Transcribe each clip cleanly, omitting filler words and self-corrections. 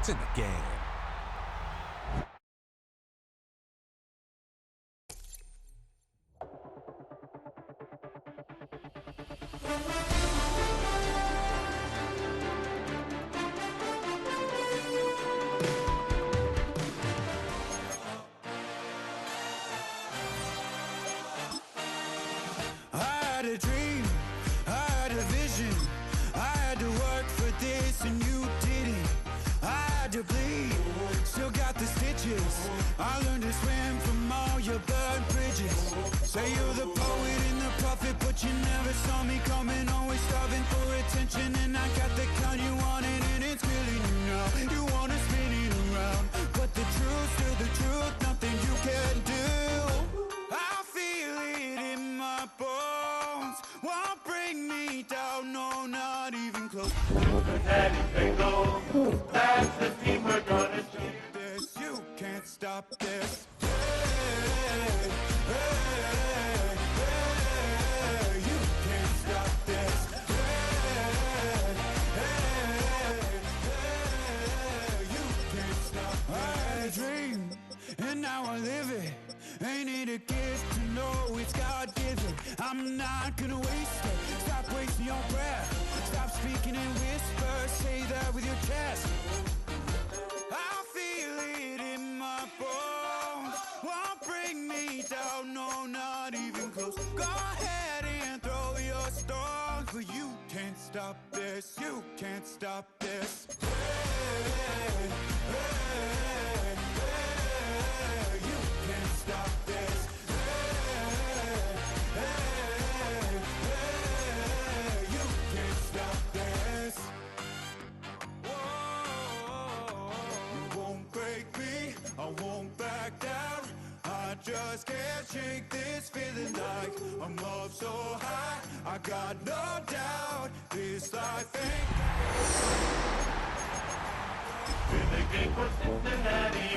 It's in the game. I learned to swim from all your burned bridges. Say you're the poet and the prophet, but you never saw me coming. Always starving for attention, and I got the kind you wanted, and it's killing you now. You wanna spin it around, but the truth's still the truth. Nothing you can do. I feel it in my bones. Won't bring me down, no, not even close. That's the team we're gonna see. You can't stop this. Hey, hey, hey, you can't stop this. Hey, hey, hey, you can't stop. I had a dream, and now I live it. Ain't it a gift to know it's God-given? I'm not gonna waste it. Stop wasting your breath. Stop speaking in whispers. Say that with your chest. Won't bring me down, no, not even close. Go ahead and throw your stones, but you can't stop this. You can't stop this. Hey, hey, hey, you can't stop this. Hey, hey, hey, you can't stop this. Whoa, you won't break me, I won't back down. I just can't shake this feeling like I'm up so high. I got no doubt this life ain't in the game for Cincinnati.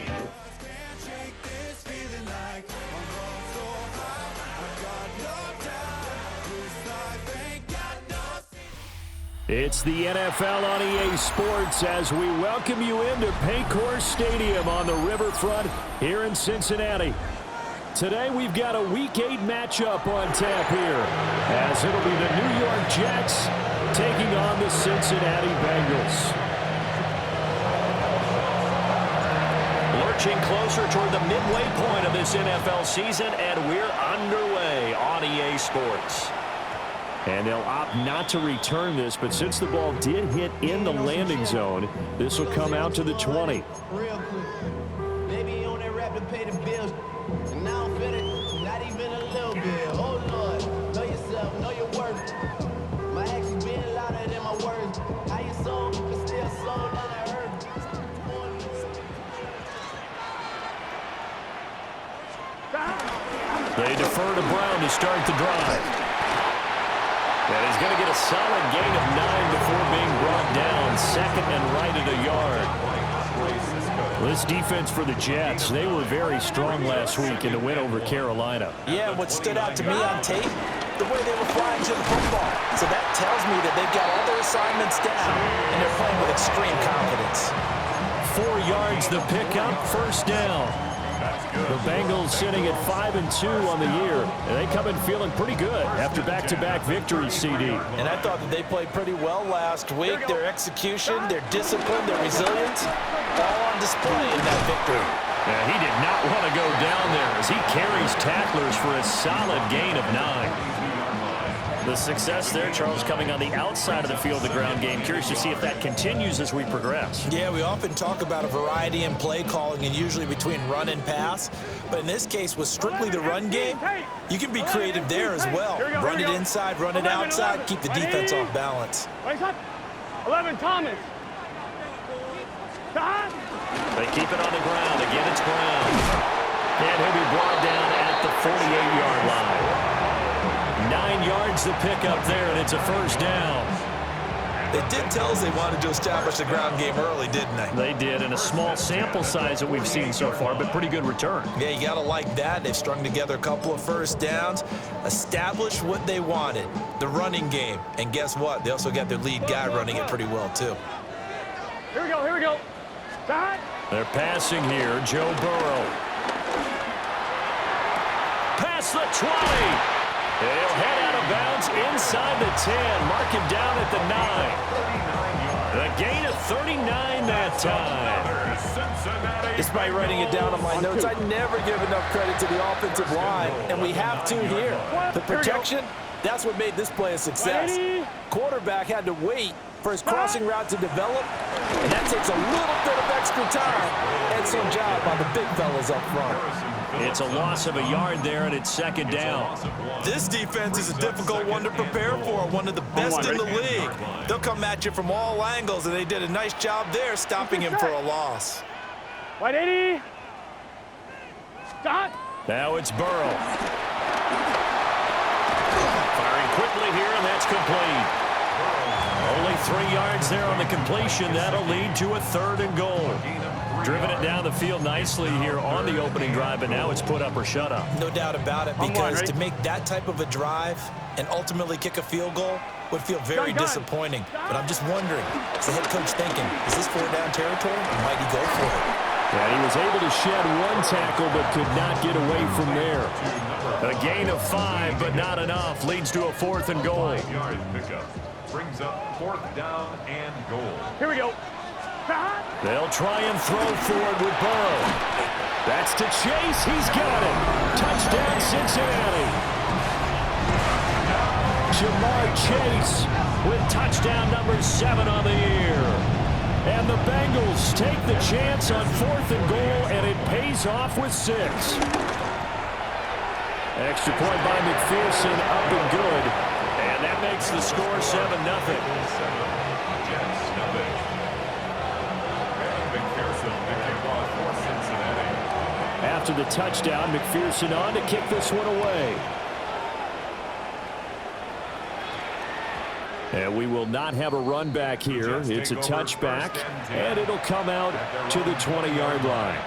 Just can't shake this feeling like I'm up so high. I got no doubt this life ain't got no. It's the NFL on EA Sports as we welcome you into Paycor Stadium on the riverfront here in Cincinnati. Today we've got a Week 8 matchup on tap here as it'll be the New York Jets taking on the Cincinnati Bengals. Lurching closer toward the midway point of this NFL season, and we're underway on EA Sports. And they'll opt not to return this, but since the ball did hit in the landing zone, this will come out to the 20. Real quick. Maybe you on that rap to pay the bills. And now I'm feeling not even a little bit. Oh, Lord. Know yourself, know your worth. My actions being louder than my words. How you sold, but still sold on that earth. They defer to Brown to start the drive. And he's going to get a solid gain of 9 before being brought down. Second and right at a yard. This defense for the Jets, they were very strong last week in the win over Carolina. Yeah, what stood out to me on tape, the way they were flying to the football. So that tells me that they've got all their assignments down, and they're playing with extreme confidence. 4 yards the pickup, first down. The Bengals sitting at 5-2 on the year, and they come in feeling pretty good after back-to-back victories, CD. And I thought that they played pretty well last week. Their execution, their discipline, their resilience, all on display in that victory. Yeah, he did not want to go down there as he carries tacklers for a solid gain of 9. The success there, Charles, coming on the outside of the field, the ground game. Curious to see if that continues as we progress. Yeah, we often talk about a variety in play calling and usually between run and pass. But in this case, with strictly the run game, you can be creative there as well. Run it inside, run it outside, keep the defense off balance. 11, Thomas. They keep it on the ground. Again, it's Brown. And he'll be brought down at the 48-yard line. 9 yards the pickup there, and it's a first down. They did tell us they wanted to establish the ground game early, didn't they? They did, and a small sample size that we've seen so far, but pretty good return. Yeah, you got to like that. They've strung together a couple of first downs, established what they wanted, the running game. And guess what? They also got their lead guy running it pretty well, too. Here we go, here we go. Start. They're passing here. Joe Burrow. Past the 20. He'll head out of bounds inside the 10. Mark him down at the 9. The gain of 39 that time. Despite writing it down on my notes, I never give enough credit to the offensive line, and we have to here. The protection, that's what made this play a success. Quarterback had to wait for his crossing route to develop, and that takes a little bit of extra time. Excellent job by the big fellas up front. It's a loss of a yard there, and it's second down. This defense is a difficult one to prepare for, one of the best in the league. They'll come at you from all angles, and they did a nice job there stopping him for a loss. White 80. Stop. Now it's Burrow. Firing quickly here, and that's complete. Only 3 yards there on the completion. That'll lead to a 3rd and goal. Driven it down the field nicely here on the opening drive, but now it's put up or shut up. No doubt about it, because to make that type of a drive and ultimately kick a field goal would feel very disappointing. But I'm just wondering, is the head coach thinking, is this 4-down territory, or might he go for it? Yeah, he was able to shed 1 tackle, but could not get away from there. A gain of 5, but not enough. Leads to a 4th and goal. Brings up 4th down and goal. Here we go. They'll try and throw forward with Burrow. That's to Chase. He's got it. Touchdown, Cincinnati. Jamar Chase with touchdown number 7 on the year. And the Bengals take the chance on 4th and goal, and it pays off with 6. Extra point by McPherson, up and good. And that makes the score 7-0. After the touchdown, McPherson on to kick this one away. And we will not have a run back here. It's a touchback, and it'll come out to the 20-yard line.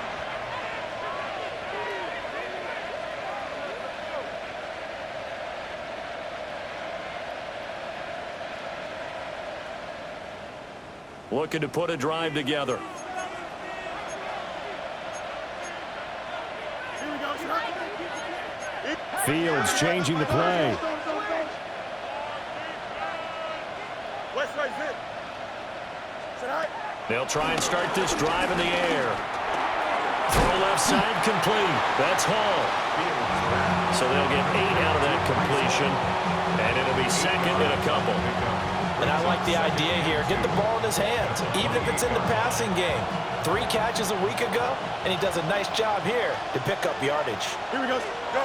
Looking to put a drive together. Fields changing the play. They'll try and start this drive in the air. Throw left side complete. That's Hall. So they'll get 8 out of that completion, and it'll be 2nd and a couple. And I like the idea here. Get the ball in his hands, even if it's in the passing game. 3 catches a week ago, and he does a nice job here to pick up yardage. Here we go. Go.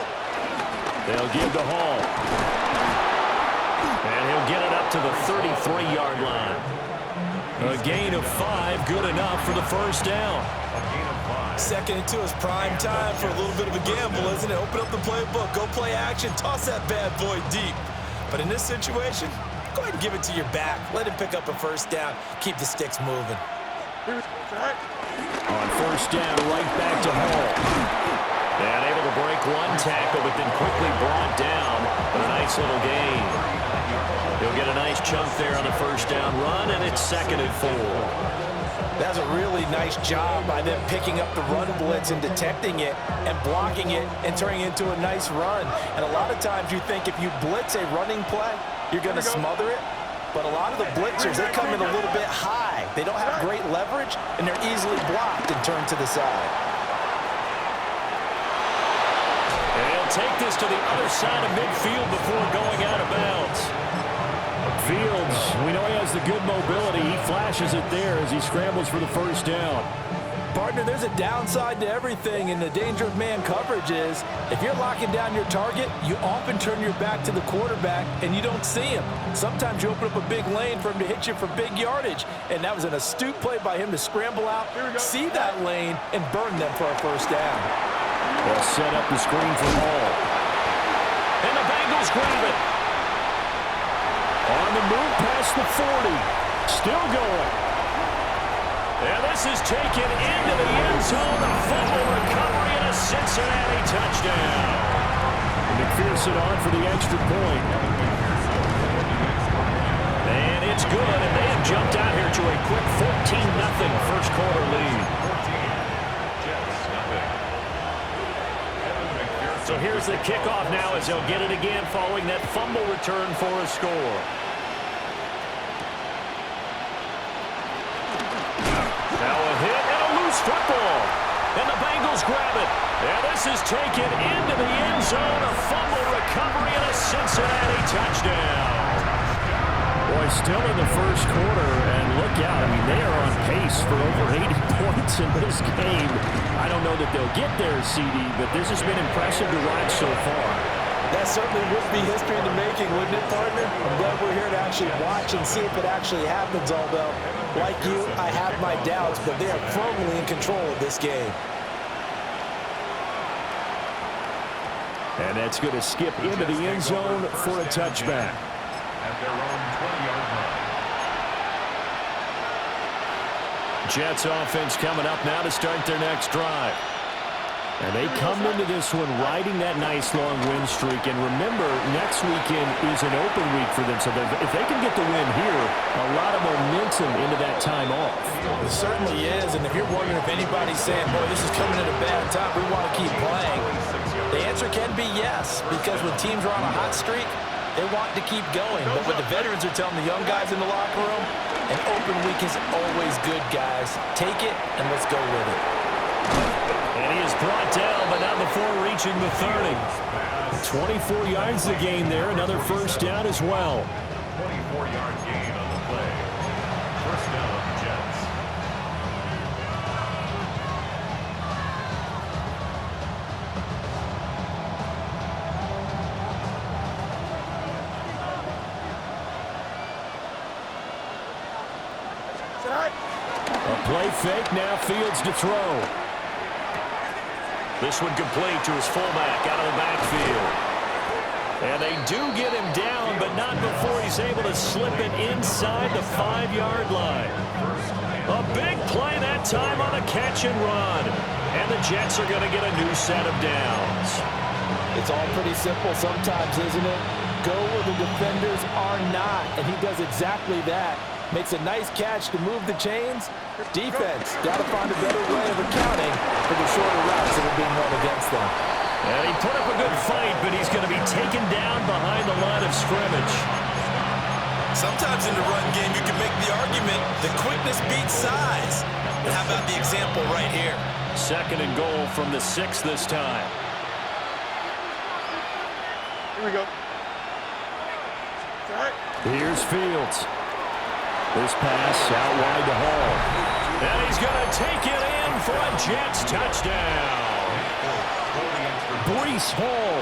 They'll give to Hall. And he'll get it up to the 33-yard line. A gain of 5, good enough for the 1st down. 2nd and 2 is prime time for a little bit of a gamble, isn't it? Open up the playbook, go play action, toss that bad boy deep. But in this situation, go ahead and give it to your back. Let him pick up a 1st down. Keep the sticks moving. On 1st down, right back to Hall. And able to break 1 tackle, but then quickly brought down. But a nice little gain. He'll get a nice chunk there on the 1st down run, and it's 2nd and 4. That's a really nice job by them picking up the run blitz and detecting it and blocking it and turning it into a nice run. And a lot of times you think if you blitz a running play, you're going to smother it. But a lot of the blitzers, they come in a little bit high. They don't have great leverage, and they're easily blocked and turned to the side. And he'll take this to the other side of midfield before going out of bounds. Fields, we know he has the good mobility. He flashes it there as he scrambles for the 1st down. Partner, there's a downside to everything, and the danger of man coverage is if you're locking down your target, you often turn your back to the quarterback and you don't see him. Sometimes you open up a big lane for him to hit you for big yardage, and that was an astute play by him to scramble out, see that lane, and burn them for a 1st down. They'll set up the screen for Hall. And the Bengals grab it. On the move past the 40. Still going. And this is taken into the end zone. A fumble recovery and a Cincinnati touchdown. McPherson on for the extra point. And it's good, and they have jumped out here to a quick 14-0 first quarter lead. 14, Jets, nothing. So here's the kickoff now as they'll get it again following that fumble return for a score. Now a hit and a loose football. And the Bengals grab it. And this is taken into the end zone. A fumble recovery and a Cincinnati touchdown. Boy, still in the first quarter, and look out. I mean, they are on pace for over 80 points in this game. I don't know that they'll get there, CD, but this has been impressive to watch so far. That certainly would be history in the making, wouldn't it, partner? I'm glad we're here to actually watch and see if it actually happens, although, like you, I have my doubts, but they are firmly in control of this game. And that's going to skip into the end zone for a touchback. At their own 20-yard line. Jets offense coming up now to start their next drive. And they come into this one riding that nice long win streak. And remember, next weekend is an open week for them. So if they can get the win here, a lot of momentum into that time off. It certainly is. And if you're wondering if anybody's saying, boy, this is coming at a bad time, we want to keep playing, the answer can be yes. Because when teams are on a hot streak, they want to keep going. But what the veterans are telling the young guys in the locker room, an open week is always good, guys. Take it and let's go with it. And he is brought down, but not before reaching the 30. 24 yards the game there. Another first down as well. 24-yard gain on the play. First down, Jets. A play fake, now Fields to throw. This one complete to his fullback out of the backfield. And they do get him down, but not before he's able to slip it inside the 5-yard line. A big play that time on the catch and run. And the Jets are going to get a new set of downs. It's all pretty simple sometimes, isn't it? Go where the defenders are not, and he does exactly that. Makes a nice catch to move the chains. Defense, got to find a better way of accounting for the shorter routes that are being run against them. And he put up a good fight, but he's going to be taken down behind the line of scrimmage. Sometimes in the run game, you can make the argument that quickness beats size. But how about the example right here? Second and goal from the 6 this time. Here we go. All right. Here's Fields. This pass out wide to Hall. And he's going to take it in for a Jets touchdown. Breece Hall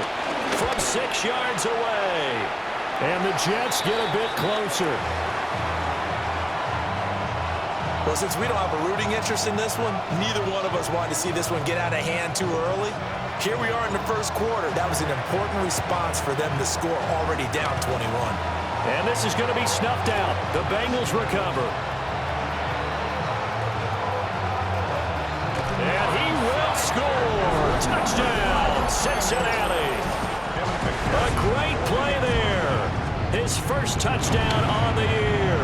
from 6 yards away. And the Jets get a bit closer. Well, since we don't have a rooting interest in this one, neither one of us wanted to see this one get out of hand too early. Here we are in the first quarter. That was an important response for them to score already down 21. And this is going to be snuffed out. The Bengals recover. And he will score. Touchdown, Cincinnati. A great play there. His first touchdown on the year.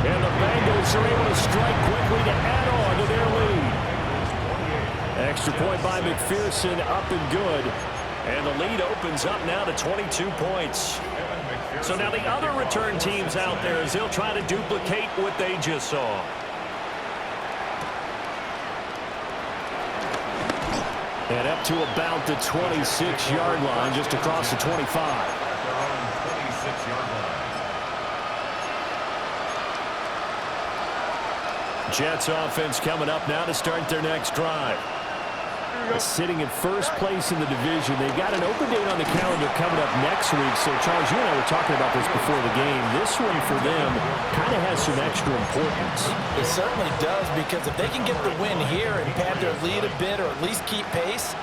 And the Bengals are able to strike quickly to add on to their lead. Extra point by McPherson, up and good. And the lead opens up now to 22 points. So now the other return teams out there as they'll try to duplicate what they just saw. And up to about the 26-yard line, just across the 25. At their own 26-yard line. Jets offense coming up now to start their next drive. Sitting in first place in the division. They've got an open date on the calendar coming up next week. So, Charles, you and I were talking about this before the game. This one for them kind of has some extra importance. It certainly does, because if they can get the win here and pad their lead a bit or at least keep pace,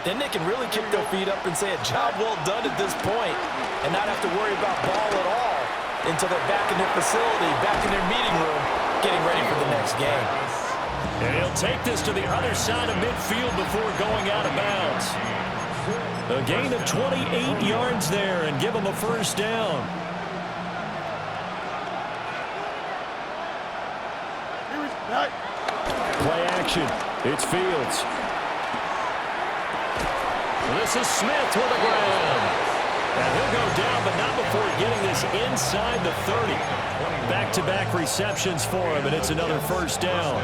then they can really kick their feet up and say a job well done at this point and not have to worry about ball at all until they're back in their facility, back in their meeting room, getting ready for the next game. And he'll take this to the other side of midfield before going out of bounds. A gain of 28 yards there and give him a first down. Play action. It's Fields. This is Smith with a grab. And he'll go down, but not before getting this inside the 30. Back-to-back receptions for him, and it's another first down.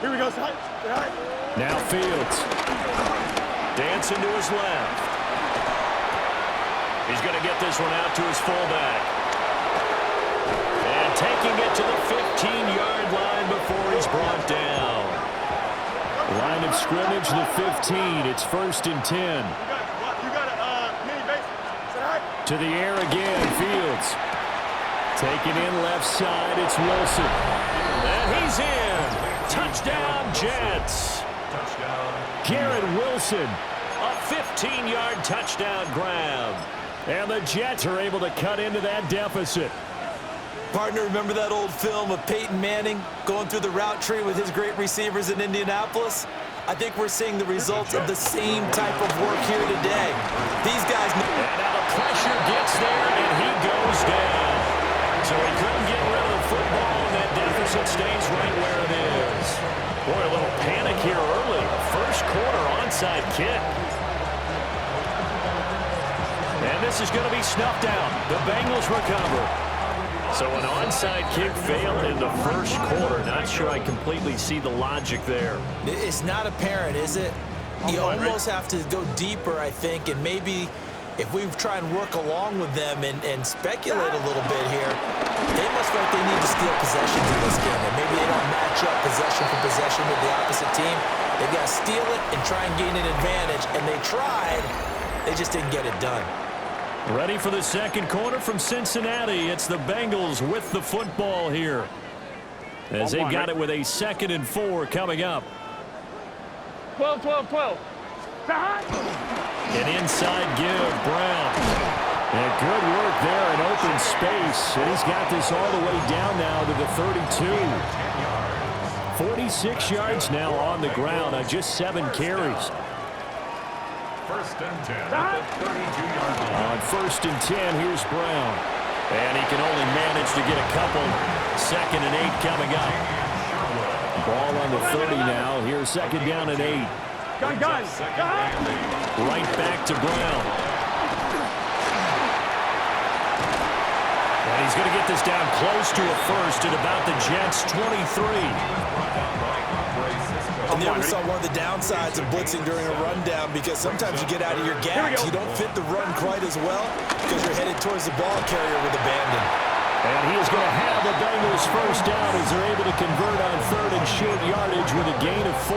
Here we go, son. Now Fields. Dancing to his left. He's going to get this one out to his fullback. And taking it to the 15-yard line before he's brought down. Line of scrimmage, the 15. It's 1st and 10. You got a mini base. To the air again, Fields. Taken in left side, it's Wilson. And he's in. Touchdown, Jets. Garrett Wilson, a 15-yard touchdown grab. And the Jets are able to cut into that deficit. Partner, remember that old film of Peyton Manning going through the route tree with his great receivers in Indianapolis? I think we're seeing the results of the same type of work here today. These guys... And now the pressure gets there, and he goes down. So he couldn't get rid of the football, and that deficit stays right where it is. Boy, a little panic here early. First quarter onside kick. And this is going to be snuffed out. The Bengals recover. So an onside kick failed in the first quarter. Not sure I completely see the logic there. It's not apparent, is it? You almost have to go deeper, I think, and maybe if we try and work along with them and speculate a little bit here, they must feel like they need to steal possessions in this game, and maybe they don't match up possession for possession with the opposite team. They've got to steal it and try and gain an advantage, and they tried. They just didn't get it done. Ready for the second quarter from Cincinnati. It's the Bengals with the football here, as they've got it with a 2nd and 4 coming up. 12. An inside give, Brown. And good work there in open space. And he's got this all the way down now to the 32. 46 yards now on the ground on just 7 carries. 1st and 10 at the 32-yard line. On 1st and 10, here's Brown. And he can only manage to get a couple. 2nd and 8 coming up. Ball on the 30 now. Here's 2nd down and 8. Gun. Right back to Brown. And he's going to get this down close to a first at about the Jets' 23. And there we saw one of the downsides of blitzing during a rundown, because sometimes you get out of your gaps. You don't fit the run quite as well because you're headed towards the ball carrier with abandon. And he is going to have the Bengals first down as they're able to convert on 3rd and short yardage with a gain of 4.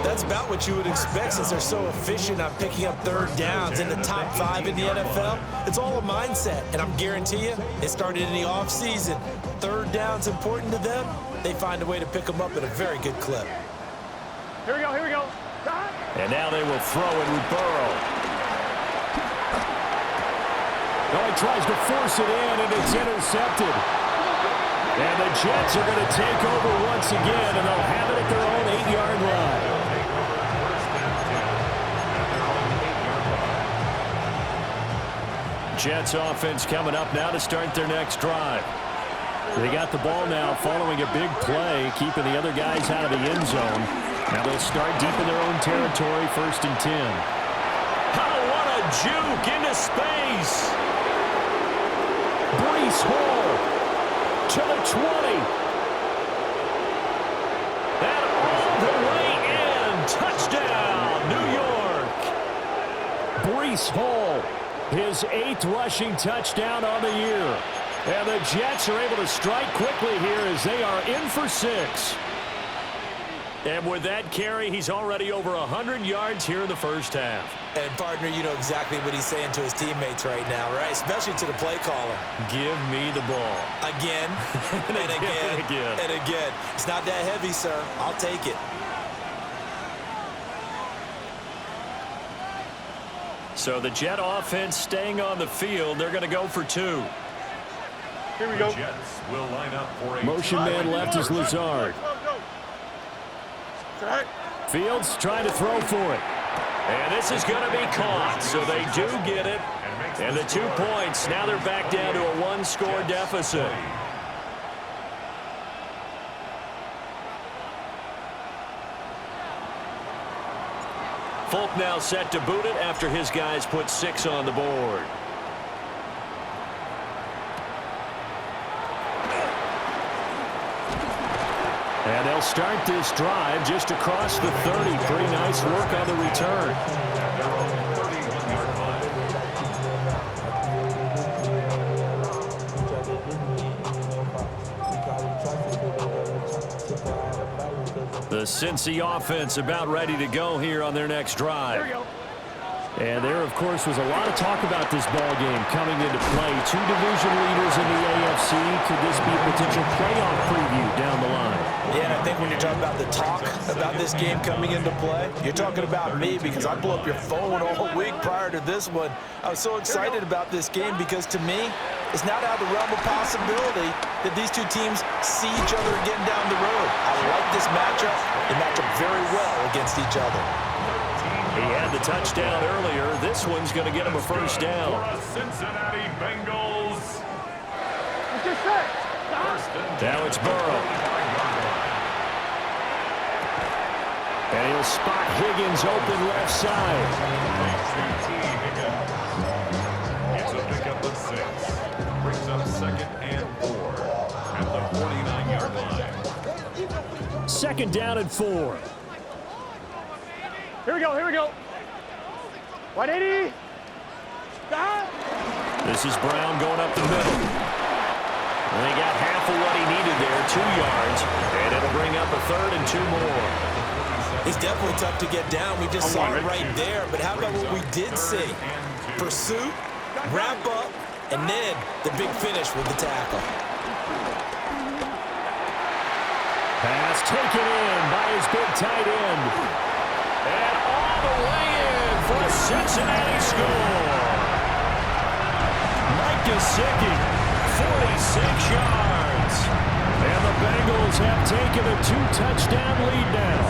That's about what you would expect since they're so efficient on picking up 3rd downs in the top 5 in the NFL. It's all a mindset, and I'm guarantee you, it started in the offseason. 3rd down's important to them. They find a way to pick them up at a very good clip. Here we go. And now they will throw it with Burrow. Oh, he tries to force it in, and it's intercepted. And the Jets are going to take over once again, and they'll have it at their own 8-yard line. Jets offense coming up now to start their next drive. They got the ball now following a big play, keeping the other guys out of the end zone. Now they'll start deep in their own territory, 1st and 10. Oh, what a juke into space. Breece Hall to the 20. And all the way in. Touchdown, New York. Breece Hall, his 8th rushing touchdown on the year. And the Jets are able to strike quickly here as they are in for 6. And with that carry, he's already over 100 yards here in the first half. And, partner, you know exactly what he's saying to his teammates right now, right? Especially to the play caller. Give me the ball. Again, and again, and again. It's not that heavy, sir. I'll take it. So the Jet offense staying on the field. They're going to go for 2. Here we go. The Jets will line up for a Motion man left is Lazard. Go. Fields trying to throw for it. And this is going to be caught, so they do get it. And the 2 points, now they're back down to a one-score deficit. Folk now set to boot it after his guys put 6 on the board. And they'll start this drive just across the 30. Pretty nice work on the return. The Cincy offense about ready to go here on their next drive. And there, of course, was a lot of talk about this ball game coming into play. 2 division leaders in the AFC. Could this be a potential playoff preview down the line? Yeah, and I think when you're talking about the talk about this game coming into play, you're talking about me because I blew up your phone all week prior to this one. I was so excited about this game because, to me, it's not out of the realm of possibility that these 2 teams see each other again down the road. I like this matchup. They match up very well against each other. He had the touchdown earlier. This one's going to get him a first down. For the Cincinnati Bengals. Now it's Burrow. And he'll spot Higgins open left side. It's a pickup of 6. Brings up 2nd and 4 at the 49-yard line. 2nd down and 4. Here we go, here we go. 180. This is Brown going up the middle. And they got half of what he needed there, 2 yards. And it'll bring up a 3rd and 2 more. He's definitely tough to get down. We just saw it right there. But how about what we did see? Pursuit, wrap up, and then the big finish with the tackle. Pass taken in by his big tight end. And all the way in for a Cincinnati score. Mike Gesicki, 46 yards. And the Bengals have taken a 2-touchdown lead now.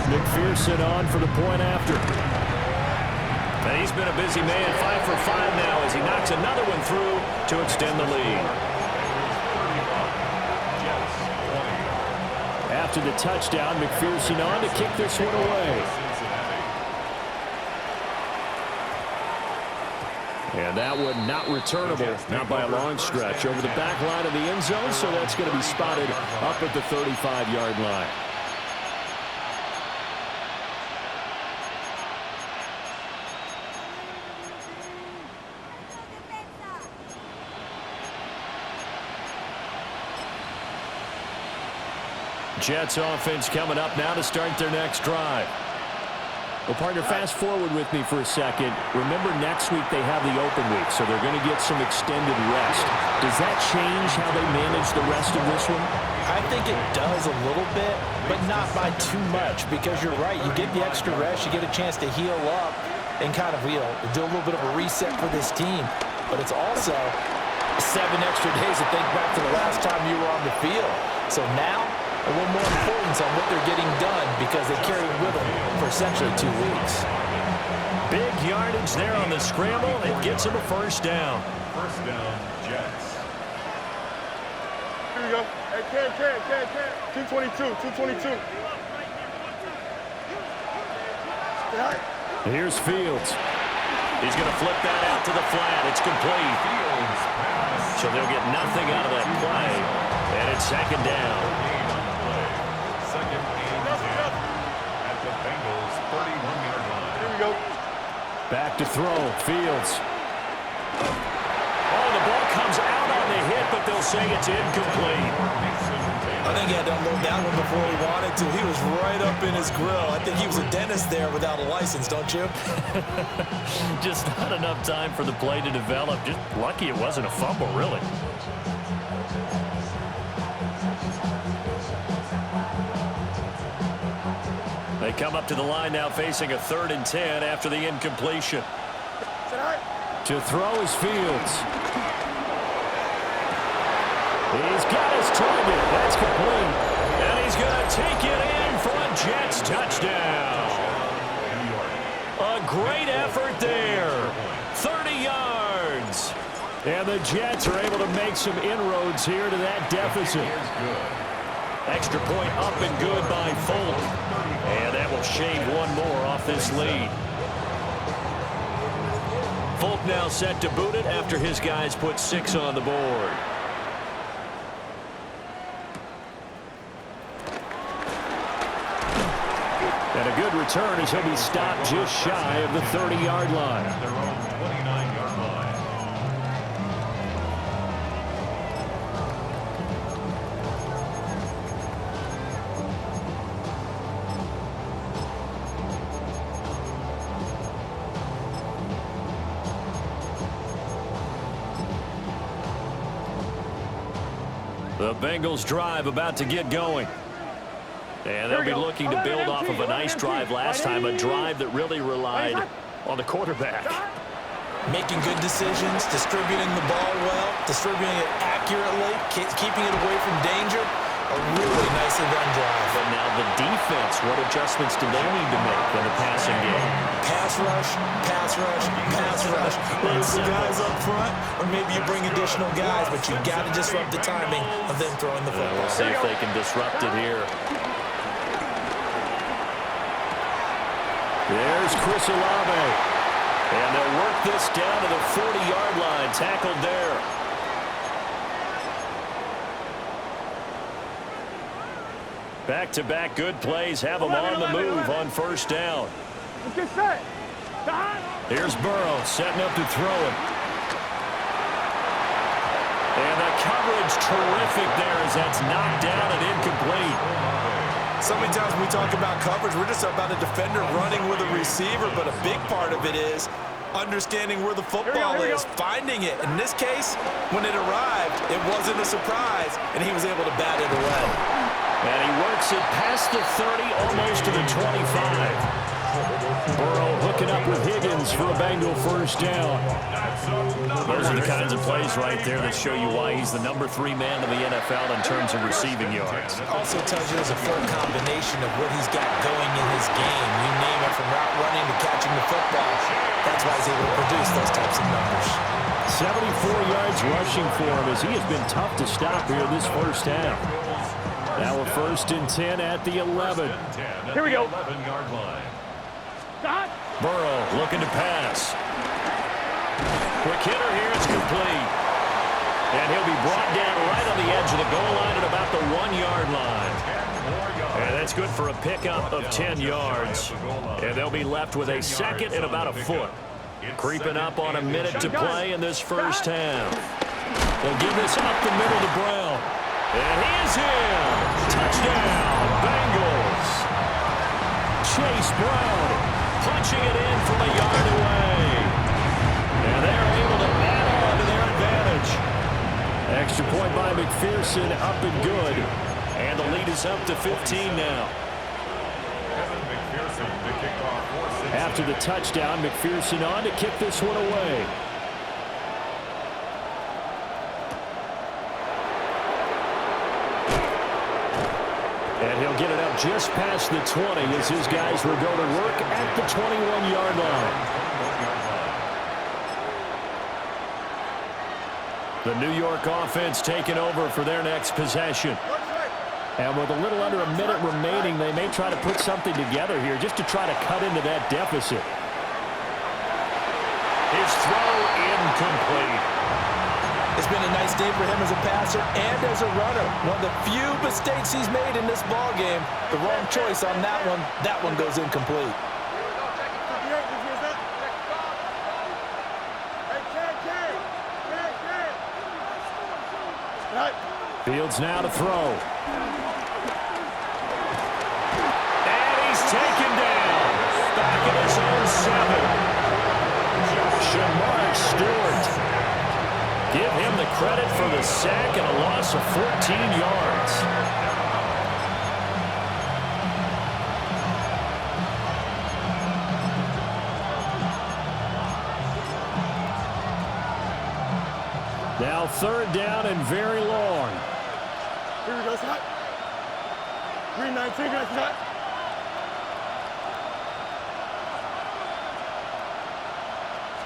McPherson on for the point after. And he's been a busy man, 5 for 5 now as he knocks another one through to extend the lead. After the touchdown, McPherson on to kick this one away. And that one not returnable, not by a long stretch, over the back line of the end zone, so that's going to be spotted up at the 35-yard line. Jets offense coming up now to start their next drive. Well, partner, fast forward with me for a second. Remember, next week they have the open week, so they're going to get some extended rest. Does that change how they manage the rest of this one? I think it does a little bit, but not by too much, because you're right. You get the extra rest, you get a chance to heal up and kind of do a little bit of a reset for this team. But it's also 7 extra days to think back to the last time you were on the field. So now, a little more importance on what they're getting done because they carry it with them for essentially 2 weeks. Big yardage there on the scramble. It gets him a first down. First down, Jets. Here we go. Hey, can. 222. Here's Fields. He's going to flip that out to the flat. It's complete. Fields pass. So they'll get nothing out of that play. And it's 2nd down. 2nd and 10 at the Bengals 31-yard line. Here we go. Back to throw. Fields. Oh, the ball comes out on the hit, but they'll say it's incomplete. I think he had to unload that one before he wanted to. He was right up in his grill. I think he was a dentist there without a license, don't you? Just not enough time for the play to develop. Just lucky it wasn't a fumble, really. They come up to the line now facing a 3rd and 10 after the incompletion. To throw is Fields. He's got his target. That's complete. And he's going to take it in for a Jets touchdown. A great effort there. 30 yards. And the Jets are able to make some inroads here to that deficit. Extra point up and good by Folk. And that will shave one more off this lead. Folk now set to boot it after his guys put 6 on the board. And a good return as he'll be stopped just shy of the 30-yard line. At their own 29-yard line. The Bengals drive about to get going. And they'll be looking to build off of a nice drive last time, a drive that really relied on the quarterback. Making good decisions, distributing the ball well, distributing it accurately, keeping it away from danger. A really nicely run drive. But now the defense, what adjustments do they need to make in the passing game? Pass rush, pass rush, pass rush. Whether it's the guys up front, or maybe you bring additional guys, but you've got to disrupt the timing of them throwing the football. We'll see if they can disrupt it here. There's Chris Olave. And they'll work this down to the 40-yard line. Tackled there. Back-to-back good plays have them on the move on first down. Let's get set. Here's Burrow setting up to throw it. And the coverage terrific there as that's knocked down and incomplete. So many times when we talk about coverage, we're just about a defender running with a receiver, but a big part of it is understanding where the football is, finding it. In this case, when it arrived, it wasn't a surprise, and he was able to bat it away. And he works it past the 30, almost to the 25. Burrow hooking up with Higgins for a Bengal first down. Those are the kinds of plays right there that show you why he's the #3 man in the NFL in terms of receiving yards. Also tells you there's a full combination of what he's got going in his game. You name it, from route running to catching the football. That's why he's able to produce those types of numbers. 74 yards rushing for him as he has been tough to stop here this first half. Now we're 1st and 10 at the 11. Here we go. 11-yard line. Burrow looking to pass. Quick hitter here, it's complete. And he'll be brought down right on the edge of the goal line at about the 1-yard line. And that's good for a pickup of 10 yards. And they'll be left with a second and about a foot. Creeping up on a minute to play in this first half. They'll give this up the middle to Brown. And he is in. Touchdown, Bengals. Chase Brown punching it in from a yard away. And they're able to add on to their advantage. Extra point by McPherson, up and good. And the lead is up to 15 now. After the touchdown, McPherson on to kick this one away. And he'll get it up just past the 20 as his guys will go to work at the 21-yard line. The New York offense taking over for their next possession. And with a little under a minute remaining, they may try to put something together here just to try to cut into that deficit. His throw incomplete. It's been a nice day for him as a passer and as a runner. One of the few mistakes he's made in this ball game. The wrong choice on that one. That one goes incomplete. Fields now to throw. And he's taken down. Back at his own 7. Shamar Stewart. Give him the credit for the sack and a loss of 14 yards. Now 3rd down and very long. Here we go, Scott. Green 19, guys, Scott.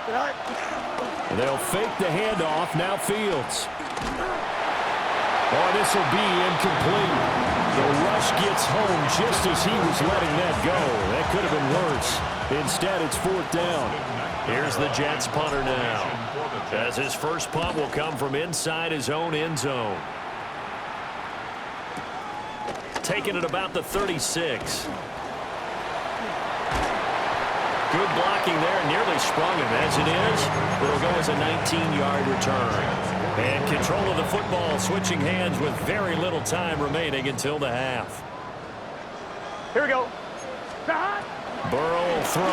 They'll fake the handoff. Now Fields. Oh, this will be incomplete. The rush gets home just as he was letting that go. That could have been worse. Instead, it's 4th down. Here's the Jets punter now, as his first punt will come from inside his own end zone. Taking it about the 36. Good blocking there, nearly sprung him. As it is, it'll go as a 19-yard return. And control of the football, switching hands with very little time remaining until the half. Here we go. Burrow will throw.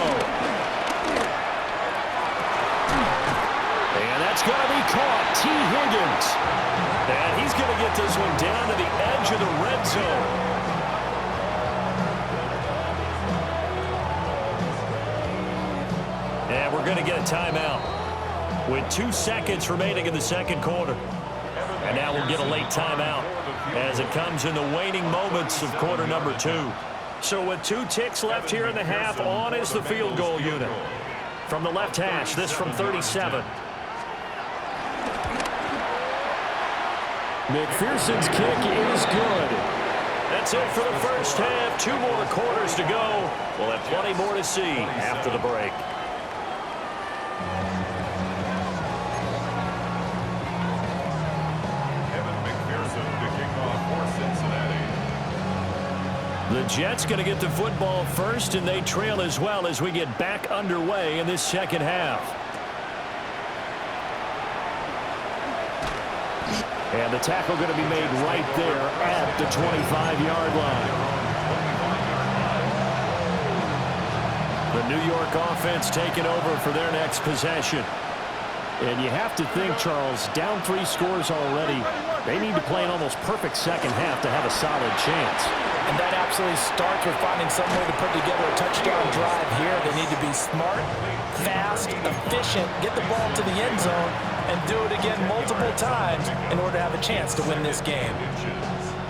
And that's going to be caught. T. Higgins. And he's going to get this one down to the edge of the red zone. And we're going to get a timeout with 2 seconds remaining in the second quarter. And now we'll get a late timeout as it comes in the waning moments of quarter number 2. So with 2 ticks left here in the half, on is the field goal unit. From the left hash, this from 37. McPherson's kick is good. That's it for the first half. 2 more quarters to go. We'll have plenty more to see after the break. The Jets going to get the football first, and they trail as well as we get back underway in this second half. And the tackle going to be made right there at the 25-yard line. The New York offense taking over for their next possession. And you have to think, Charles, down 3 scores already. They need to play an almost perfect second half to have a solid chance. And that absolutely starts with finding some way to put together a touchdown drive here. They need to be smart, fast, efficient, get the ball to the end zone, and do it again multiple times in order to have a chance to win this game.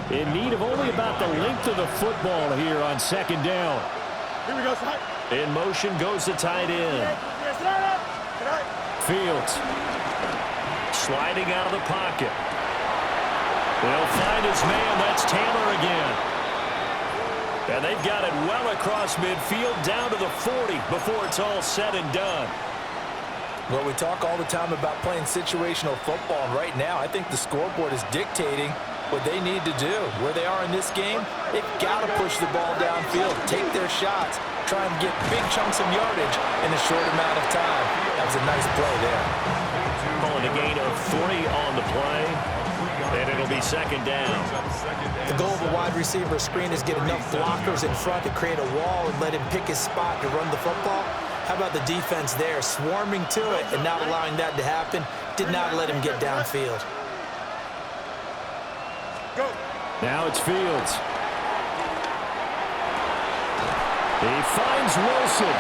In need of only about the length of the football here on second down. Here we go, Side. In motion goes the tight end. Fields. Sliding out of the pocket. They'll find his man. That's Taylor again. And they've got it well across midfield down to the 40 before it's all said and done. Well, we talk all the time about playing situational football, and right now I think the scoreboard is dictating what they need to do. Where they are in this game, they've got to push the ball downfield, take their shots, try and get big chunks of yardage in a short amount of time. That was a nice play there. Calling a gain of 3 on the play, and it'll be second down. The goal of a wide receiver screen is get enough blockers in front to create a wall and let him pick his spot to run the football. How about the defense there, swarming to it and not allowing that to happen? Did not let him get downfield. Go. Now it's Fields. He finds Wilson.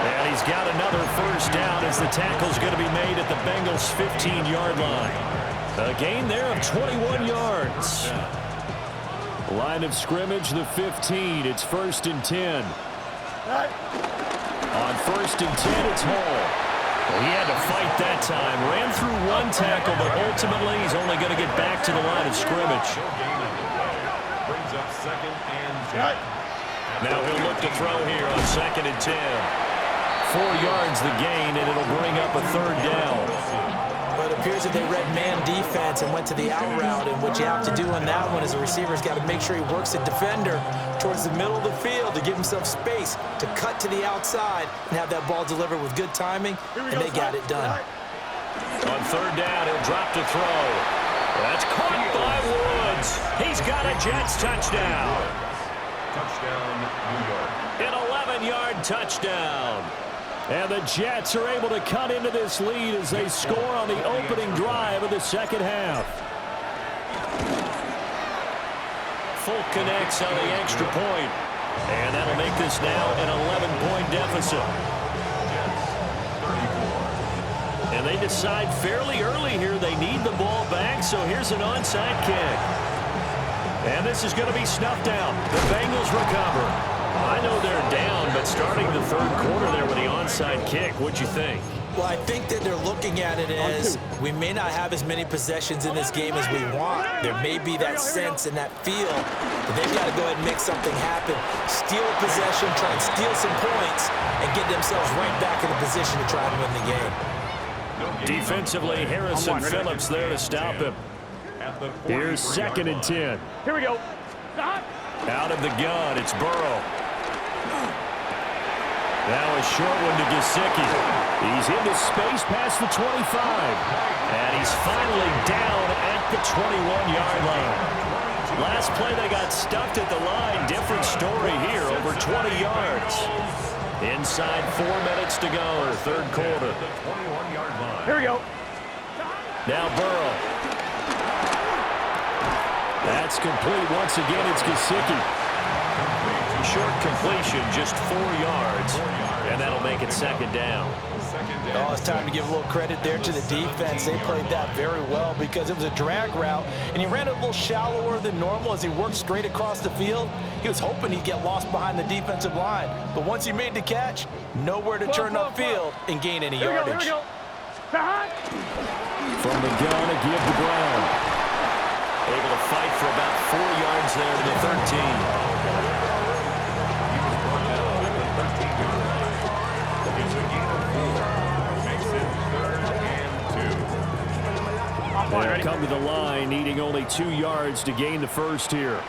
And he's got another first down as the tackle's going to be made at the Bengals' 15-yard line. A gain there of 21 yards. Line of scrimmage, the 15. It's 1st and 10. Right. On 1st and 10, it's Hall. Well, he had to fight that time. Ran through 1 tackle, but ultimately he's only going to get back to the line of scrimmage. Brings up 2nd and 10. Right. Now he'll look to throw here on 2nd and 10. 4 yards the gain, and it'll bring up a 3rd down. Well, it appears that they read man defense and went to the out route, and what you have to do on that one is the receiver's got to make sure he works the defender towards the middle of the field to give himself space to cut to the outside and have that ball delivered with good timing, and they got it done. On 3rd down, he'll drop to throw. That's caught by Woods. He's got a Jets touchdown. Touchdown, New York. An 11-yard touchdown. And the Jets are able to cut into this lead as they score on the opening drive of the second half. Fulk connects on the extra point. And that'll make this now an 11-point deficit. And they decide fairly early here they need the ball back, so here's an onside kick. And this is going to be snuffed out. The Bengals recover. I know they're down, but starting the 3rd quarter there with the onside kick, what'd you think? Well, I think that they're looking at it as we may not have as many possessions in this game as we want. There may be that sense and that feel, but they've got to go ahead and make something happen. Steal a possession, try and steal some points, and get themselves right back in a position to try and win the game. Defensively, Harrison Phillips there to stop him. Here's 2nd and 10. Here we go. Out of the gun, it's Burrow. Now a short one to Gesicki. He's into space past the 25. And he's finally down at the 21-yard line. Last play they got stuffed at the line. Different story here, over 20 yards. Inside 4 minutes to go, 3rd quarter. Here we go. Now Burrow. That's complete. Once again, it's Gesicki. Short completion, just 4 yards, and that'll make it 2nd down. Oh, it's time to give a little credit there to the defense. They played that very well because it was a drag route, and he ran it a little shallower than normal as he worked straight across the field. He was hoping he'd get lost behind the defensive line, but once he made the catch, nowhere to turn upfield and gain any yardage. Here we go. From the gun, a give to Brown. Able to fight for about 4 yards there to the 13. They'll come to the line, needing only 2 yards to gain the first here.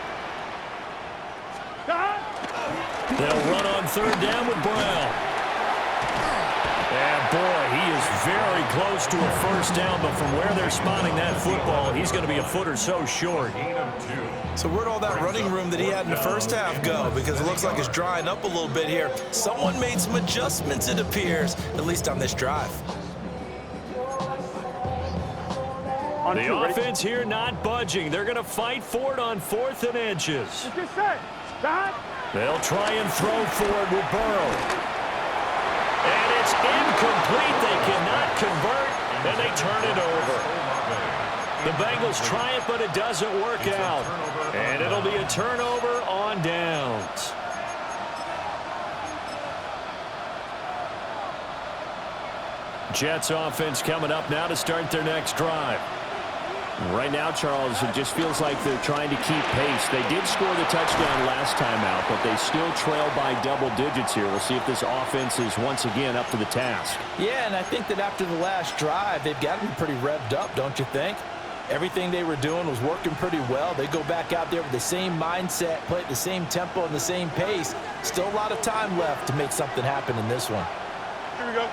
They'll run on 3rd down with Brown. And boy, he is very close to a first down, but from where they're spotting that football, he's going to be a foot or so short. So where'd all that running room that he had in the first half go? Because it looks like it's drying up a little bit here. Someone made some adjustments, it appears, at least on this drive. The offense here not budging. They're going to fight for it on 4th and inches. They'll try and throw for it with Burrow. And it's incomplete. They cannot convert, and they turn it over. The Bengals try it, but it doesn't work out. And it'll be a turnover on downs. Jets offense coming up now to start their next drive. Right now, Charles, it just feels like they're trying to keep pace. They did score the touchdown last time out, but they still trail by double digits here. We'll see if this offense is once again up to the task. Yeah, and I think that after the last drive, they've got to be pretty revved up, don't you think? Everything they were doing was working pretty well. They go back out there with the same mindset, play at the same tempo and the same pace. Still a lot of time left to make something happen in this one. Here we go.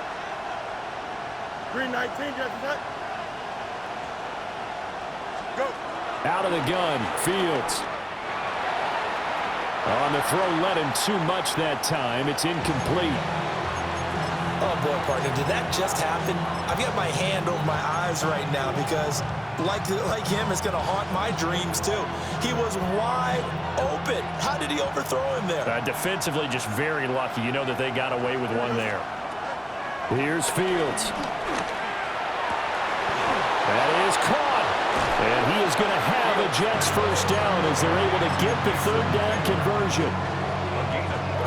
Green 19, Jefferson. Go. Out of the gun, Fields. On the throw, led him too much that time. It's incomplete. Oh, boy, partner, did that just happen? I've got my hand over my eyes right now because, like him, it's going to haunt my dreams, too. He was wide open. How did he overthrow him there? Defensively, just very lucky. You know that they got away with one there. Here's Fields. That is caught. And he is going to have a Jets first down as they're able to get the 3rd down conversion.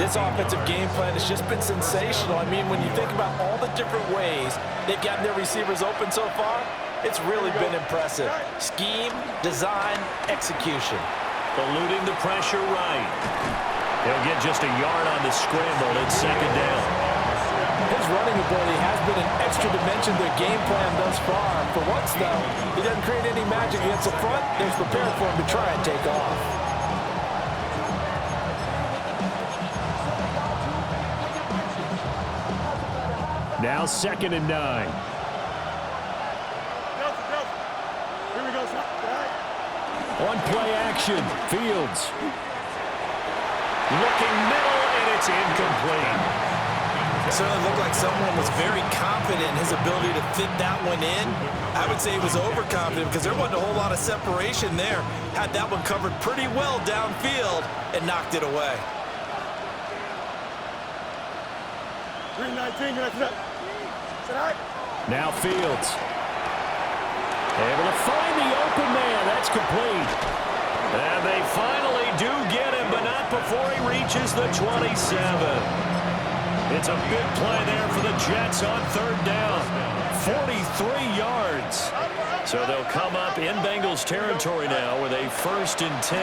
This offensive game plan has just been sensational. I mean, when you think about all the different ways they've gotten their receivers open so far, it's really been impressive. Scheme, design, execution. Eluding the pressure right. They'll get just a yard on the scramble. It's 2nd down. His running ability has been an extra dimension to their game plan thus far. For once, though, he doesn't create any magic against the front. They're prepared for him to try and take off. Now 2nd and 9. Here we go, son. On play action, Fields. Looking middle, and it's incomplete. It certainly looked like someone was very confident in his ability to fit that one in. I would say he was overconfident because there wasn't a whole lot of separation there. Had that one covered pretty well downfield and knocked it away. 319, now Fields. Able to find the open man. That's complete. And they finally do get him, but not before he reaches the 27. It's a big play there for the Jets on third down. 43 yards. So they'll come up in Bengals territory now with a 1st and 10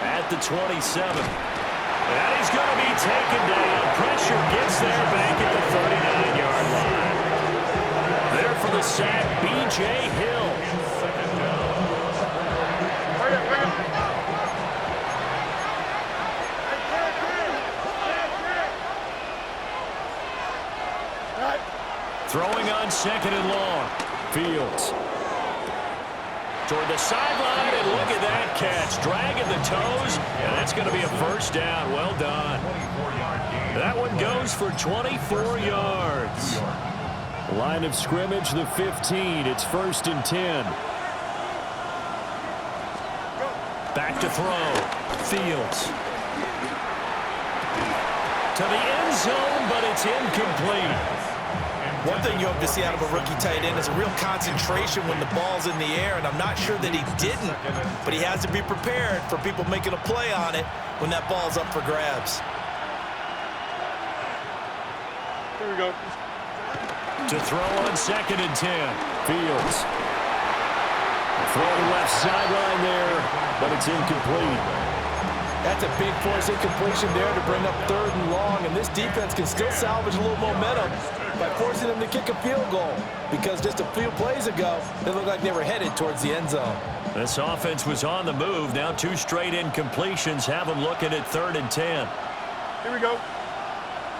at the 27. And he's going to be taken down. Pressure gets there back at the 39-yard line. There for the sack, B.J. Hill. Throwing on 2nd and long. Fields. Toward the sideline, and look at that catch. Dragging the toes, and that's going to be a 1st down. Well done. That one goes for 24 yards. Line of scrimmage, the 15. It's 1st and 10. Back to throw. Fields. To the end zone, but it's incomplete. One thing you hope to see out of a rookie tight end is a real concentration when the ball's in the air, and I'm not sure that he didn't, but he has to be prepared for people making a play on it when that ball's up for grabs. Here we go. To throw on 2nd and 10. Fields. Throw to the left sideline there, but it's incomplete. That's a big force incompletion there to bring up 3rd and long, and this defense can still salvage a little momentum by forcing them to kick a field goal, because just a few plays ago, they looked like they were headed towards the end zone. This offense was on the move. Now 2 straight incompletions have them looking at 3rd and 10. Here we go.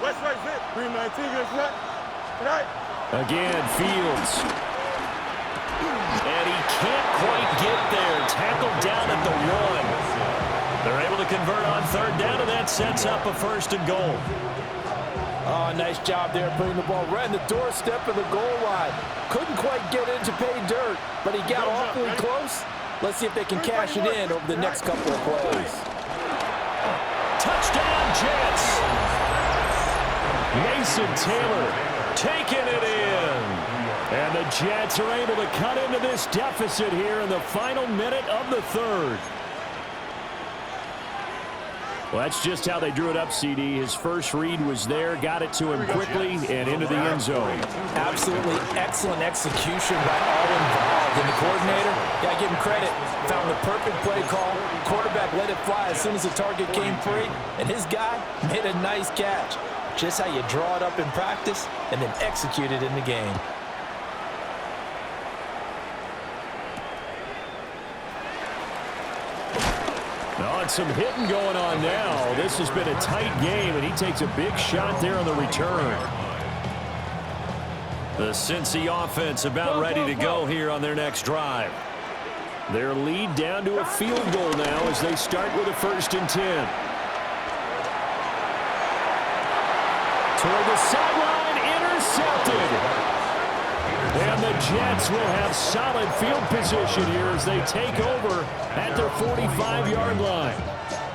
West right zip. 319 against that. Tonight. Again, Fields. And he can't quite get there. Tackled down at the 1. They're able to convert on 3rd down, and that sets up a 1st and goal. Oh, nice job there putting the ball right in the doorstep of the goal line. Couldn't quite get in to pay dirt, but he got awfully close. Let's see if they can cash it in over the next couple of plays. Touchdown, Jets! Mason Taylor taking it in. And the Jets are able to cut into this deficit here in the final minute of the 3rd. Well, that's just how they drew it up, CD. His first read was there, got it to him quickly, and into the end zone. Absolutely excellent execution by all involved. And the coordinator, got to give him credit, found the perfect play call. Quarterback let it fly as soon as the target came free, and his guy made a nice catch. Just how you draw it up in practice and then execute it in the game. Some hitting going on now. This has been a tight game, and he takes a big shot there on the return. The Cincy offense about ready to go here on their next drive. Their lead down to a field goal now as they start with a 1st and 10. Toward the sideline, intercepted. And the Jets will have solid field position here as they take over at their 45-yard line.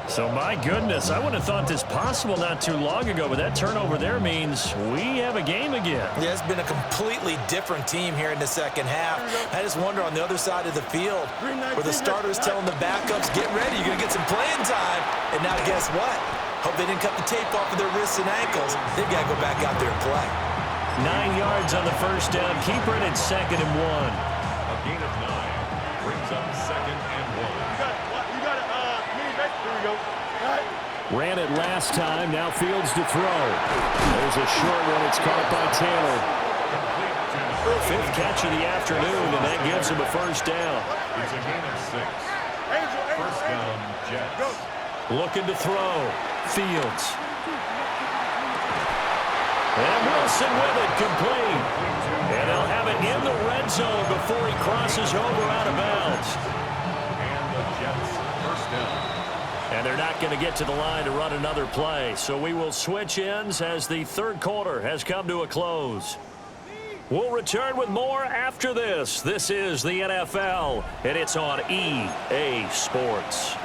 So, my goodness, I wouldn't have thought this possible not too long ago, but that turnover there means we have a game again. Yeah, it's been a completely different team here in the second half. I just wonder on the other side of the field where the starters telling the backups, get ready, you're going to get some playing time. And now guess what? Hope they didn't cut the tape off of their wrists and ankles. They've got to go back out there and play. 9 yards on the 1st down. Keeper it at 2nd and 1. A gain of 9 brings up 2nd and 1. You got it, mini back. Here we go. All right. Ran it last time. Now Fields to throw. There's a short one. It's caught by Taylor. 5th catch of the afternoon, and that gives him a 1st down. It's a gain of 6. 1st down, Jets. Looking to throw. Fields. And Wilson with it, complete. And they'll have it in the red zone before he crosses over out of bounds. And the Jets, 1st down. And they're not going to get to the line to run another play. So we will switch ends as the 3rd quarter has come to a close. We'll return with more after this. This is the NFL, and it's on EA Sports.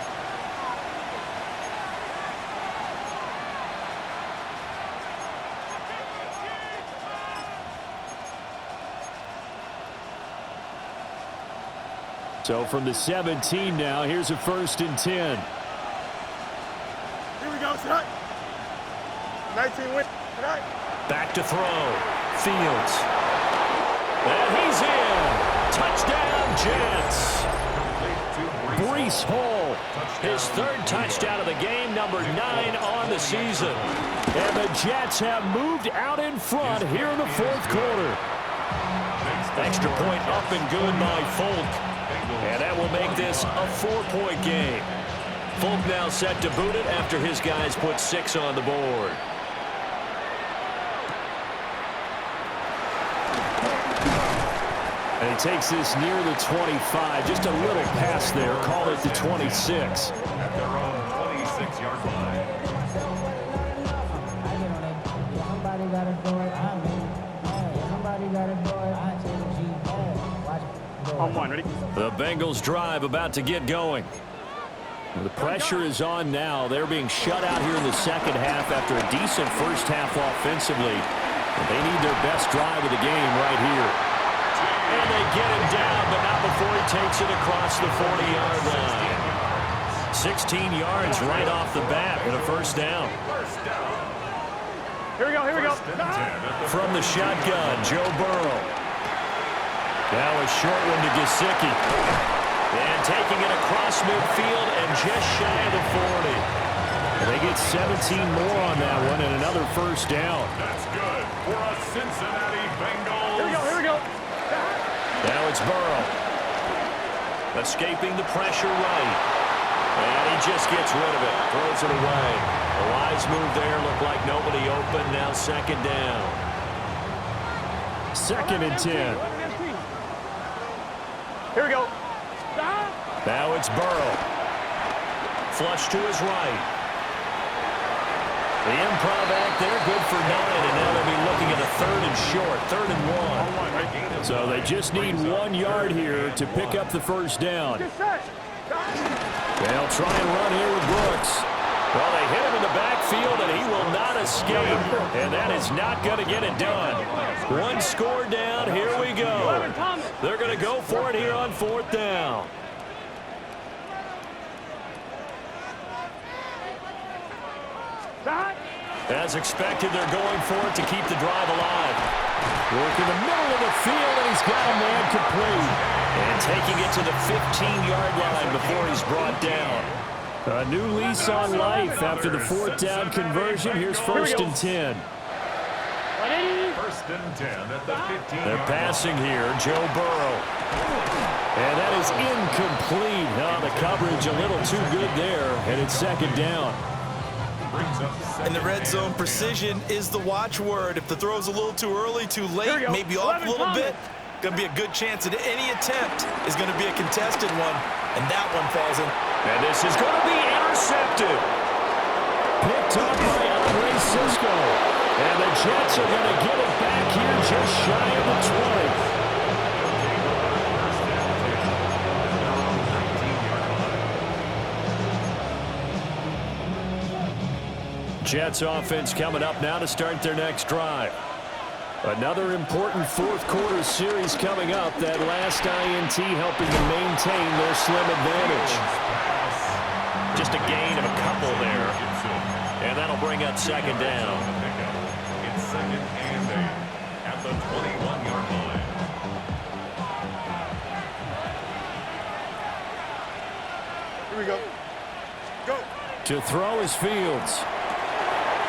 So from the 17 now, here's a 1st and 10. Here we go, tonight. 19 win. Back to throw. Fields. And he's in. Touchdown, Jets. Breece Hall, his third touchdown of the game, number 9 on the season. And the Jets have moved out in front here in the fourth quarter. Extra point up and good by Folk. And that will make this a 4-point game. Folk now set to boot it after his guys put 6 on the board. And he takes this near the 25. Just a little pass there. Call it the 26. At their own 26-yard line. On one, ready? The Bengals drive about to get going. The pressure is on now. They're being shut out here in the second half after a decent first half offensively. They need their best drive of the game right here. And they get him down, but not before he takes it across the 40-yard line. 16 yards right off the bat and a first down. Here we go, here we go. From the shotgun, Joe Burrow. Now a short one to Gesicki. And taking it across midfield and just shy of the 40. And they get 17 more on that one and another first down. That's good for a Cincinnati Bengals. Here we go, here we go. Now it's Burrow. Escaping the pressure right. And he just gets rid of it. Throws it away. A wise move there. Looked like nobody open. Now second down. 2nd and 10. Here we go. Now it's Burrow. Flush to his right. The improv act there, good for 9, and now they'll be looking at a 3rd and short, 3rd and 1. So they just need 1 yard here to pick up the first down. They'll try and run here with Brooks. Well, they hit him in the backfield, and he will not escape, and that is not going to get it done. 1 score down, here we go. They're going to go for it here on 4th down. As expected, they're going for it to keep the drive alive. Work in the middle of the field, and he's got a man complete. And taking it to the 15-yard line before he's brought down. A new lease on life after the 4th down conversion. Here's 1st and 10. 1st and 10 at the 15. They're passing here, Joe Burrow. And that is incomplete. Oh, the coverage a little too good there, and it's 2nd down. In the red zone, precision is the watchword. If the throw's a little too early, too late, maybe off a little bit, going to be a good chance that any attempt is going to be a contested one, and that one falls in. And this is going to be intercepted. Picked up by Andre Cisco. And the Jets are going to get it back here just shy of the 20. Jets offense coming up now to start their next drive. Another important fourth quarter series coming up. That last INT helping to maintain their slim advantage. Just a gain of a couple there. And that'll bring up 2nd down. It's 2nd and 8 at the 21-yard line. Here we go. Go. To throw is Fields.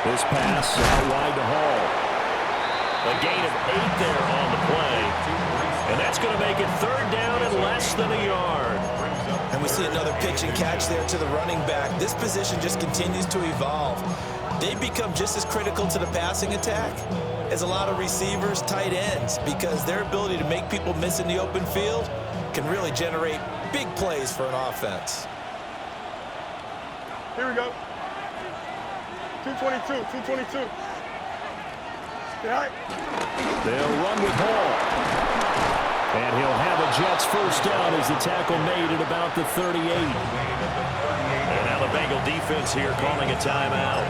This pass out wide to Hall. A gain of 8 there on the play. And that's going to make it 3rd down and less than a yard. And we see another pitch and catch there to the running back. This position just continues to evolve. They become just as critical to the passing attack as a lot of receivers, tight ends, because their ability to make people miss in the open field can really generate big plays for an offense. Here we go. 222, 222. Yeah. They'll run with Hall. And he'll have a Jets first down as the tackle made at about the 38. And now the Bengal defense here calling a timeout.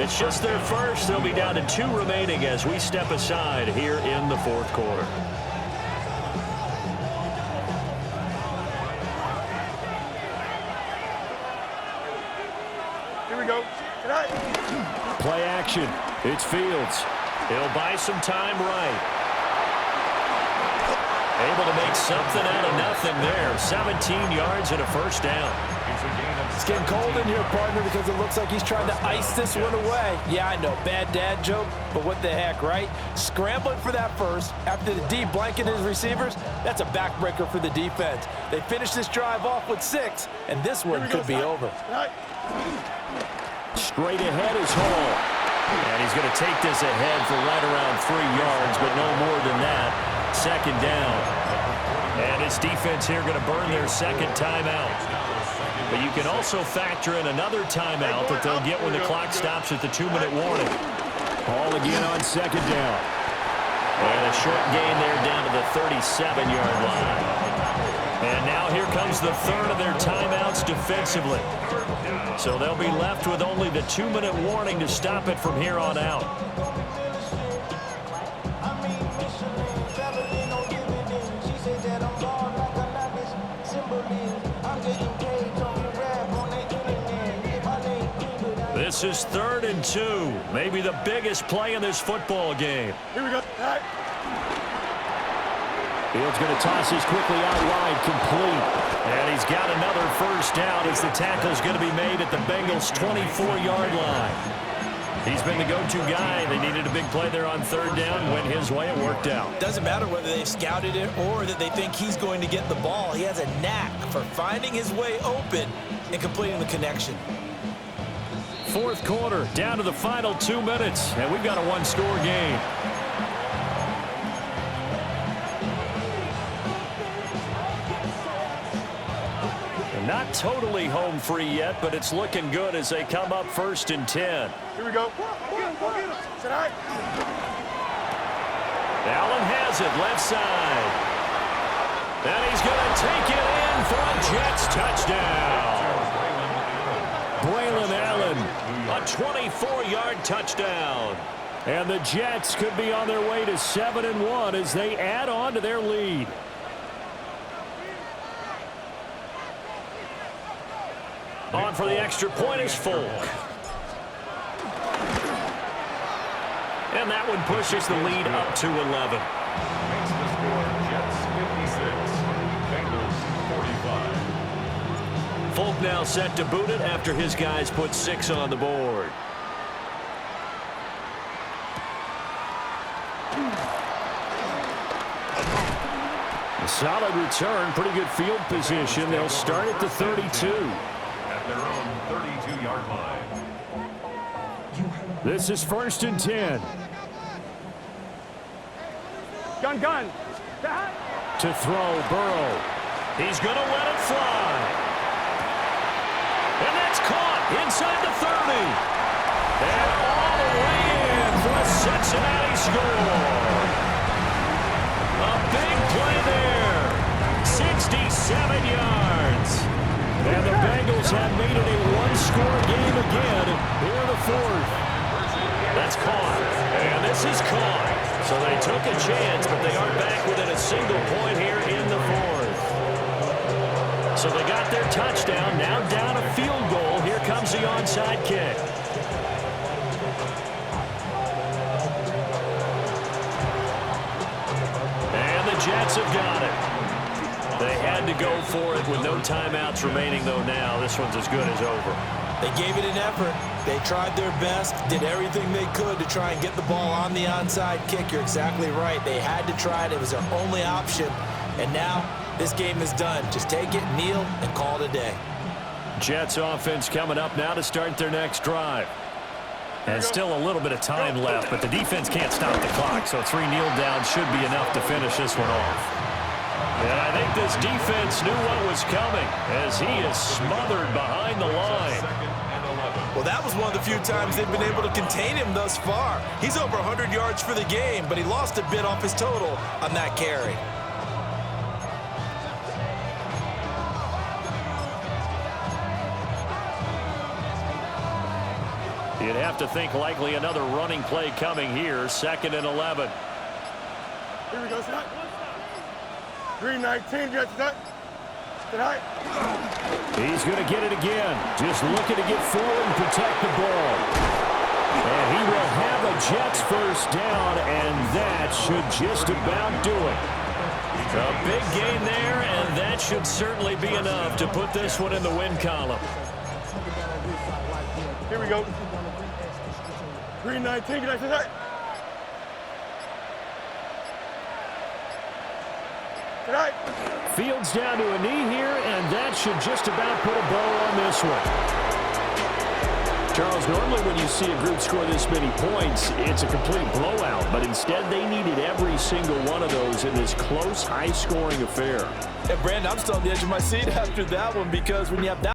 It's just their first. They'll be down to 2 remaining as we step aside here in the 4th quarter. Here we go. Play action. It's Fields. He'll buy some time right. Able to make something out of nothing there. 17 yards and a first down. It's getting cold in here, partner, because it looks like he's trying to ice this one away. Yeah, I know, bad dad joke, but what the heck, right? Scrambling for that first after the D blanketed his receivers, that's a backbreaker for the defense. They finish this drive off with 6, and this one could be over. Straight ahead is Hall. And he's going to take this ahead for right around 3 yards, but no more than that. Second down. And his defense here going to burn their second timeout. But you can also factor in another timeout that they'll get when the clock stops at the 2-minute warning. Hall again on second down. And a short gain there down to the 37-yard line. And now here comes the third of their timeouts defensively. So they'll be left with only the 2-minute warning to stop it from here on out. This is 3rd and 2. Maybe the biggest play in this football game. Here we go. Fields going to toss this quickly out wide, complete. And he's got another first down as the tackle's going to be made at the Bengals' 24-yard line. He's been the go-to guy. They needed a big play there on 3rd down. Went his way. It worked out. Doesn't matter whether they've scouted it or that they think he's going to get the ball. He has a knack for finding his way open and completing the connection. 4th quarter, down to the final 2 minutes, and we've got a one-score game. Not totally home free yet, but it's looking good as they come up 1st and 10. Here we go. Sit high. Allen has it left side. And he's going to take it in for a Jets touchdown. Braylon Allen, a 24-yard touchdown. And the Jets could be on their way to 7-1 as they add on to their lead. On for the extra point is Folk. And that one pushes the lead up to 11. Makes the score Jets 56, Bengals 45. Folk now set to boot it after his guys put 6 on the board. A solid return, pretty good field position. They'll start at the 32. Their own 32-yard line. This is 1st and 10. Gun. To throw, Burrow. He's going to let it fly. And that's caught inside the 30. And all the way in for a Cincinnati score. A big play there. 67 yards. And the Bengals have made it a one-score game again here in the 4th. That's caught. And this is caught. So they took a chance, but they are back within a single point here in the 4th. So they got their touchdown. Now down a field goal. Here comes the onside kick. And the Jets have got it. They had to go for it with no timeouts remaining, though now. This one's as good as over. They gave it an effort. They tried their best, did everything they could to try and get the ball on the onside kick. You're exactly right. They had to try it. It was their only option. And now this game is done. Just take it, kneel, and call it a day. Jets offense coming up now to start their next drive. And still a little bit of time left, but the defense can't stop the clock, so 3 kneel downs should be enough to finish this one off. And I think this defense knew what was coming as he is smothered behind the line. Well, that was one of the few times they've been able to contain him thus far. He's over 100 yards for the game, but he lost a bit off his total on that carry. You'd have to think likely another running play coming here. 2nd and 11. Here we go. Sit high. 319. Get set. Sit high. He's going to get it again. Just looking to get forward and protect the ball. And he will have a Jets first down, and that should just about do it. A big gain there, and that should certainly be enough to put this one in the win column. Here we go. 319, can I say that? Tonight. Fields down to a knee here, and that should just about put a bow on this one. Charles, normally when you see a group score this many points, it's a complete blowout, but instead they needed every single one of those in this close, high-scoring affair. And Brandon, I'm still on the edge of my seat after that one because when you have that